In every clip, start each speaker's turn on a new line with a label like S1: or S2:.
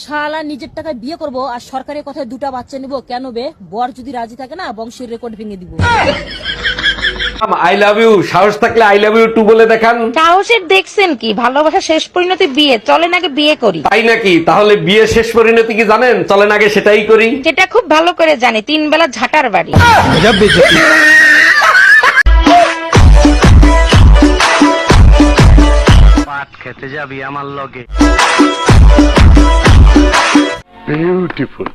S1: শালা নিজের টাকায় বিয়ে করব আর সরকারের কথায় দুটো বাচ্চা নিব কেন বে? বর যদি রাজি থাকে না বংশের রেকর্ড ভেঙে দিব।
S2: আই লাভ ইউ, সাহস থাকলে আই লাভ ইউ টু বলে দেখান।
S3: সাহসের দেখছেন কি? ভালোবাসা শেষ পরিণতি বিয়ে, চলেন আগে বিয়ে করি।
S2: তাই নাকি? তাহলে বিয়ে শেষ পরিণতি কি জানেন? চলেন আগে সেটাই করি।
S3: যেটা খুব ভালো করে জানি, 3 বেলা ঝাঁটার বাড়ি।
S4: পাট খেতে যাবি আমার লগে?
S2: বিউটিফুল।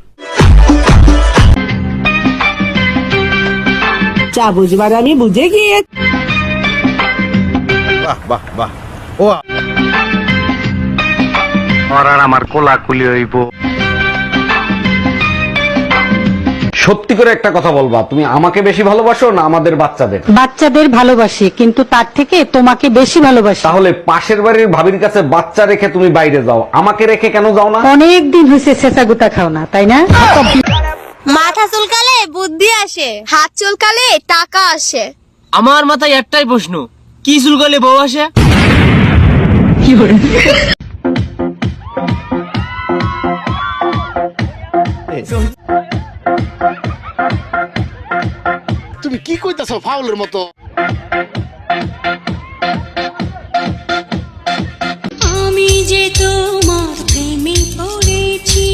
S5: যা বুঝবার আমি বুঝে গিয়ে।
S6: বাহ বাহ বাহ। ও
S4: ওর আর আমার কোলাকুলি হইব।
S2: সত্যি করে একটা কথা বলবা, তুমি আমাকে বেশি ভালোবাসো না আমাদের বাচ্চাদের?
S5: বাচ্চাদের ভালোবাসি, কিন্তু তার থেকে তোমাকে বেশি ভালোবাসি।
S2: তাহলে পাশের বাড়ির ভাবির কাছে বাচ্চা রেখে তুমি বাইরে যাও, আমাকে রেখে কেন যাও না?
S5: অনেক দিন হয়েছে শেষা গুতা খাও না, তাই না?
S7: মাথা চুলকালে বুদ্ধি আসে, হাত চুলকালে টাকা আসে।
S8: আমার মাথায় একটাই প্রশ্ন, কি চুলকালে বউ আসে?
S6: তুমি কি কইতাছো ফাউলের মতো?
S7: আমি যে তোমার প্রেমে পড়েছি।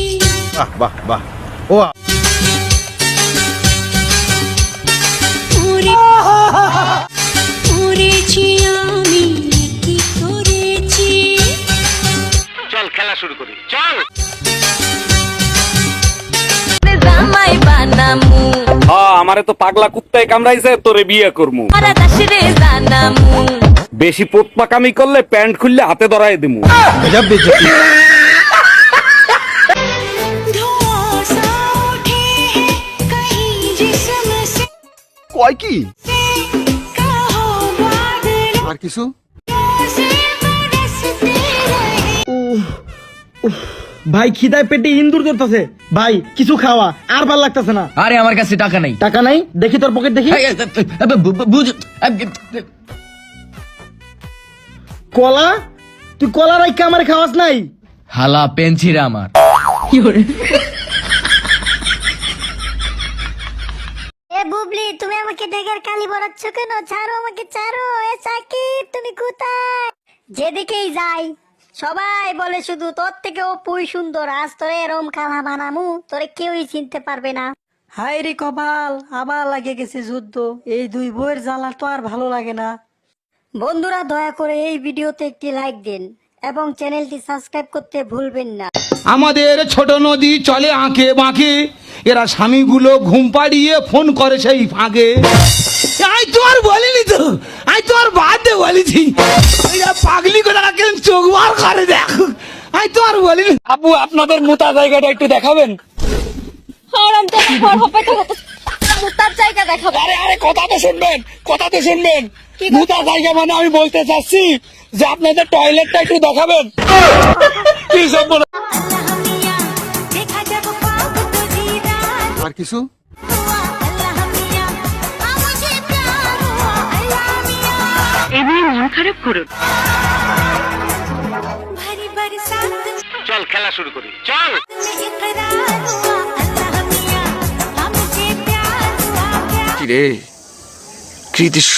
S6: বাহ বাহ বাহ। ও
S7: পড়েছি আমি কি করেছি।
S4: চল খেলা শুরু করি, চল।
S7: জামাই বানামু
S2: হ্যাঁ, আমারে তো পাগলা কুত্তায় কামড়াইছে, তোরে বিয়ে করমু।
S7: সারা দেশে জানামু।
S2: বেশি পোতপাকামি করলে প্যান্ট খুললে হাতে ধরায় দিমু।
S7: ধোঁয়াশা ওঠে কहीं जिस्म से
S6: কয় কি
S7: कहो बादल
S6: আর কিছু?
S7: से बरसते रहे।
S8: ভাই খিদায় পেটে ইন্দুর ধরতেছে, ভাই কিছু খাওয়া, আর ভাল লাগতেছে না।
S9: আরে আমার কাছে টাকা নাই।
S8: টাকা নাই? দেখি তোর পকেট দেখি। কলা? তুই কলা রাইখা আমার খাওয়াস নাই?
S9: হালা পেনছিরা আমার।
S7: এ বুবলি, তুমি আমাকে ডেগার কালি বলাচ্ছ কেন? ছাড়ো আমাকে, ছাড়ো। এ সাকিব, তুমি কোথায়? যেদিকেই যাই সবাই বলে শুধু তোর থেকে অপুই সুন্দর। আজ তোরে এরম কালা বানামু, তোরে কেউই চিনতে পারবে না।
S5: হায় রে কপাল, আবার লাগে গেছে যুদ্ধ। এই দুই বইয়ের জ্বালা তো আর ভালো লাগে না।
S7: বন্ধুরা, দয়া করে এই ভিডিওতে একটি লাইক দিন এবং চ্যানেলটি সাবস্ক্রাইব করতে ভুলবেন না।
S10: আমাদের ছোট নদী চলে আঁকে বাঁকে, এরা স্বামীগুলো ঘুম পাড়িয়ে ফোন করে সেই ফাঁকে। আই তোমার বলিনি তো, আই তোমার বাদে বলেছি, এরা পাগলি করে কেন চোখ বার করে দেখো। আই তোমার বলিনি।
S8: আপু, আপনাদের মোটা জায়গাটা একটু দেখাবেন?
S7: মুতার জায়গা দেখাবো।
S8: আরে আরে, কথা তো শুনবেন, কথা তো শুনবেন। মোটা জায়গা মানে আমি বলতে চাচ্ছি যে আপনাদের টয়লেটটা একটু দেখাবেন। কি সব বলে?
S6: আর কিছু?
S4: চল খেলা শুরু করি, চল।
S9: কি রে, কি দৃশ্য!